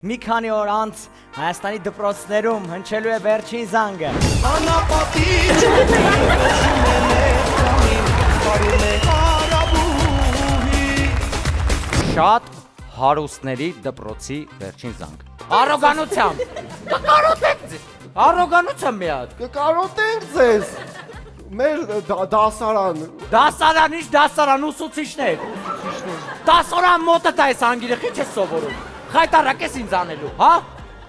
Մի քանի օր անց Հայաստանի դպրոցներում հնչելու է վերջին զանգը։ Անապատիչ հոսում է ներքամին, բարում է հարաբուհի։ Շատ հարուստների դպրոցի վերջին զանգ։ Առոգանությամբ։ Կկարոտեք ձեզ։ Առոգանությամբ մի հատ։ Կկարոտենք ձեզ։ Մեր դասարան։ Դասարան ինչ դասարան ուսուցիչներ։ Դասարան մոտը դա էս անգիրը քիչ է սովորում։ Խայտարակ ես ինձ անելու, հա?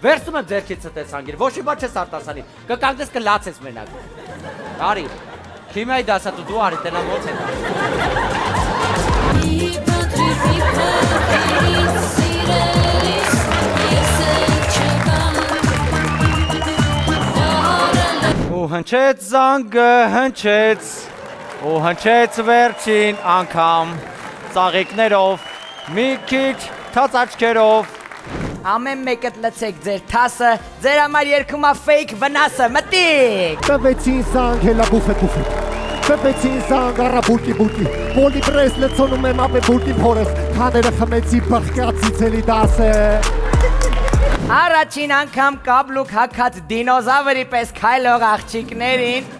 Վերցնում եմ ձերքից էս անգիր, ոչ մի բան չես արտասանի, կկանգնես կլացես մենակ։ Արի, քիմիայի դասատու դու արի, տենա ոնց է դա։ Ու հնչեց զանգը, ու հնչեց վերջին անգամ, ծաղիկներով, մի քիչ թաց աչքերով։ Ամեն մեկդ լցեք ձեր թասը, ձեր համար երկում է ֆեյք վնասը, մտիկ։ Տվեցին զանգ, հելա բուֆետ։ Տվեցին զանգ, առա բուրկի։ Բոլի բրես լցոնում եմ ապե բուրկի փորես, քաները խմեցի բխկացից էլի դասը։ Առաջին անգամ կաբլուկ հակած դինոզավրի պես քայլող աղջիկներին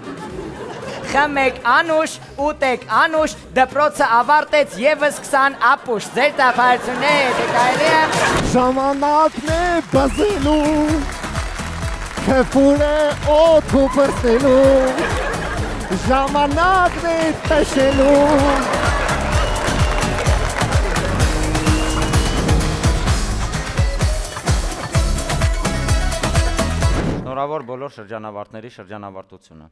խմեք անուշ, ուտեք անուշ, դպրոցը ավարտեց եւս 20 ապուշ, ձեր տափարությունները կարելի է։ Ժամանակն է բզելու, քեֆուր է օդու պրծելու, ժամանակն է տշելու։ Շնորհավոր բոլոր շրջանավարտների շրջանավարտությունը։